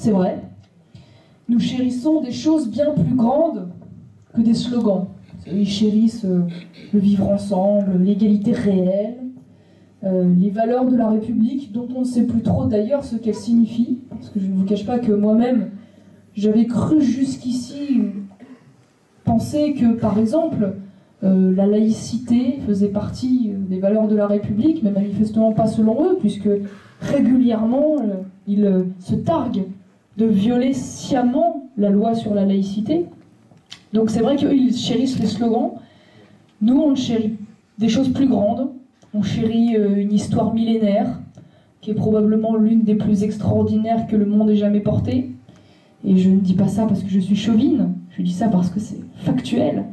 c'est vrai. Nous chérissons des choses bien plus grandes que des slogans. Ils chérissent le vivre ensemble, l'égalité réelle, les valeurs de la République, dont on ne sait plus trop d'ailleurs ce qu'elles signifient. Parce que je ne vous cache pas que moi-même, j'avais cru jusqu'ici penser que, par exemple, la laïcité faisait partie des valeurs de la République, mais manifestement pas selon eux, puisque régulièrement, ils se targuent de violer sciemment la loi sur la laïcité. Donc c'est vrai qu'eux, ils chérissent les slogans. Nous, on chérit des choses plus grandes. On chérit une histoire millénaire, qui est probablement l'une des plus extraordinaires que le monde ait jamais portée. Et je ne dis pas ça parce que je suis chauvine, je dis ça parce que c'est factuel.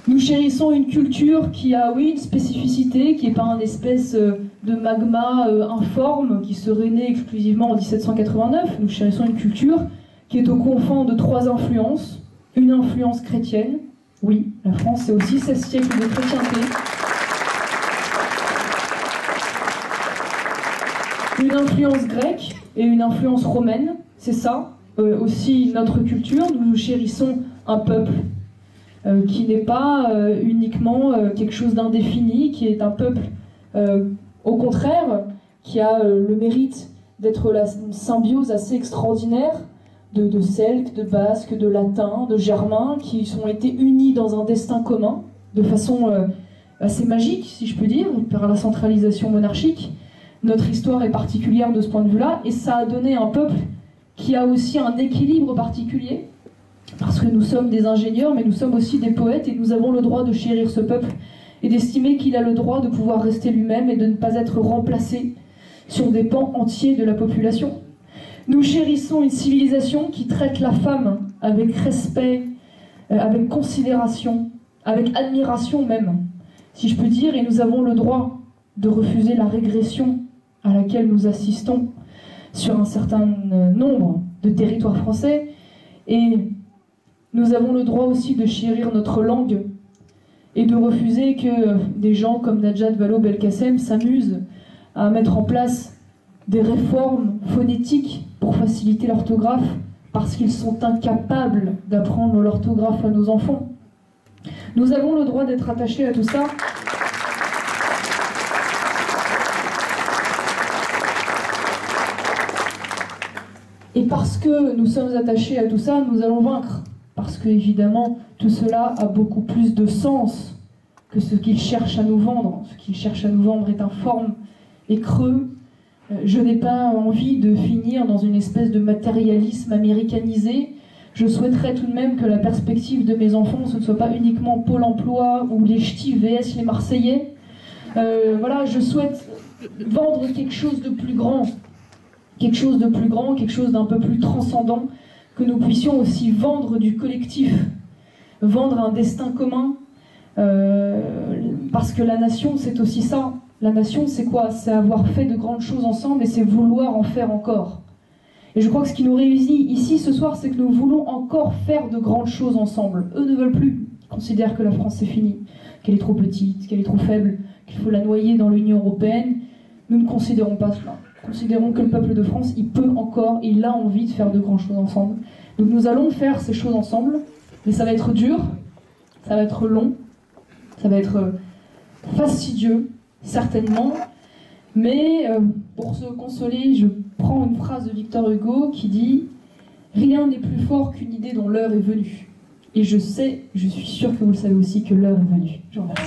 Nous chérissons une culture qui a, oui, une spécificité, qui n'est pas un espèce de magma informe qui serait né exclusivement en 1789. Nous chérissons une culture qui est au confond de 3 influences. Une influence chrétienne, oui, la France c'est aussi 16 siècles de chrétienté. Une influence grecque et une influence romaine, c'est ça, aussi notre culture. Nous chérissons un peuple qui n'est pas uniquement quelque chose d'indéfini, qui est un peuple, au contraire, qui a le mérite d'être une symbiose assez extraordinaire de Celtes, de Basques, de Latins, de Germains, qui ont été unis dans un destin commun, de façon assez magique, si je peux dire, par la centralisation monarchique. Notre histoire est particulière de ce point de vue-là, et ça a donné un peuple qui a aussi un équilibre particulier, parce que nous sommes des ingénieurs, mais nous sommes aussi des poètes, et nous avons le droit de chérir ce peuple, et d'estimer qu'il a le droit de pouvoir rester lui-même, et de ne pas être remplacé sur des pans entiers de la population. Nous chérissons une civilisation qui traite la femme avec respect, avec considération, avec admiration même, si je peux dire, et nous avons le droit de refuser la régression à laquelle nous assistons sur un certain nombre de territoires français, et nous avons le droit aussi de chérir notre langue et de refuser que des gens comme Najat Vallaud-Belkacem s'amusent à mettre en place des réformes phonétiques pour faciliter l'orthographe parce qu'ils sont incapables d'apprendre l'orthographe à nos enfants. Nous avons le droit d'être attachés à tout ça. Et parce que nous sommes attachés à tout ça, nous allons vaincre. Parce que, évidemment, tout cela a beaucoup plus de sens que ce qu'ils cherchent à nous vendre. Ce qu'ils cherchent à nous vendre est informe et creux. Je n'ai pas envie de finir dans une espèce de matérialisme américanisé. Je souhaiterais tout de même que la perspective de mes enfants, ce ne soit pas uniquement Pôle emploi ou les ch'tis vs les Marseillais. Voilà, je souhaite vendre quelque chose de plus grand. Quelque chose de plus grand, quelque chose d'un peu plus transcendant, que nous puissions aussi vendre du collectif, vendre un destin commun, parce que la nation, c'est aussi ça. La nation, c'est quoi? C'est avoir fait de grandes choses ensemble et c'est vouloir en faire encore. Et je crois que ce qui nous réunit ici ce soir, c'est que nous voulons encore faire de grandes choses ensemble. Eux ne veulent plus. Ils considèrent que la France, c'est fini, qu'elle est trop petite, qu'elle est trop faible, qu'il faut la noyer dans l'Union européenne. Nous ne considérons pas cela. Nous considérons que le peuple de France, il peut encore, il a envie de faire de grandes choses ensemble. Donc nous allons faire ces choses ensemble, mais ça va être dur, ça va être long, ça va être fastidieux, certainement, mais pour se consoler, je prends une phrase de Victor Hugo qui dit « Rien n'est plus fort qu'une idée dont l'heure est venue ». Et je sais, je suis sûre que vous le savez aussi, que l'heure est venue. Je vous remercie.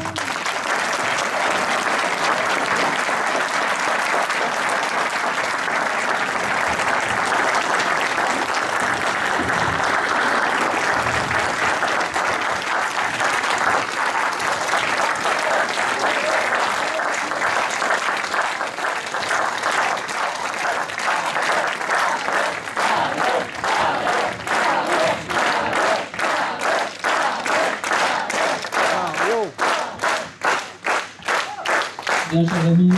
Bien, chers amis,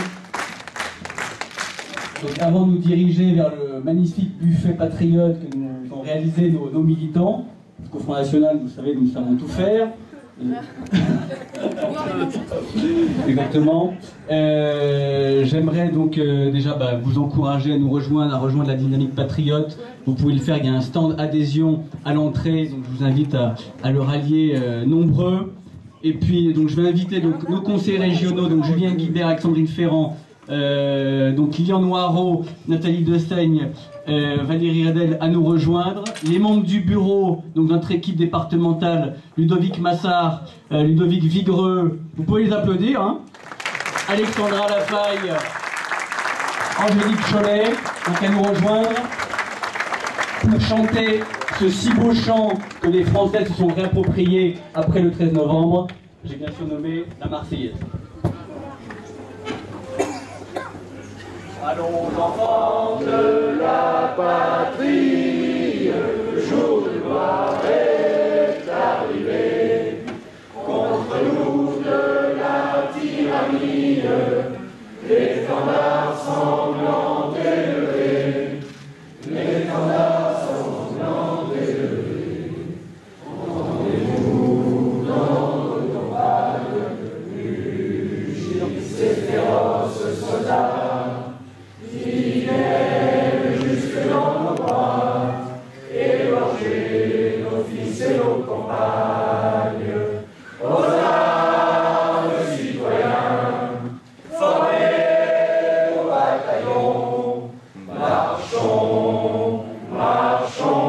donc avant de nous diriger vers le magnifique buffet patriote que nous ont réalisé nos militants, parce qu'au Front National, vous savez, nous savons tout faire, Exactement. J'aimerais donc déjà vous encourager à nous rejoindre, à rejoindre la dynamique patriote. Vous pouvez le faire, il y a un stand adhésion à l'entrée, donc je vous invite à le rallier nombreux. Et puis donc je vais inviter donc, nos conseillers régionaux, donc Julien Guibert, Alexandrine Ferrand, donc Lilian Noireau, Nathalie Dessaigne, Valérie Redel à nous rejoindre. Les membres du bureau, donc notre équipe départementale, Ludovic Massard, Ludovic Vigreux, vous pouvez les applaudir, hein. Alexandra Lafaille, Angélique Cholet, donc à nous rejoindre pour chanter ce si beau chant que les Français se sont réappropriés après le 13 novembre. J'ai bien surnommé la Marseillaise. Allons enfants de la patrie, le jour de gloire est arrivé. Contre nous de la tyrannie, l'étendard sanglant élevé, l'étendard sanglant élevé. Entendez-vous dans nos campagnes, mugissent ces féroces soldats, qui viennent jusque dans nos bras, égorger nos fils et nos compagnes. Aux armes, citoyens, formés au bataillon, marchons, marchons.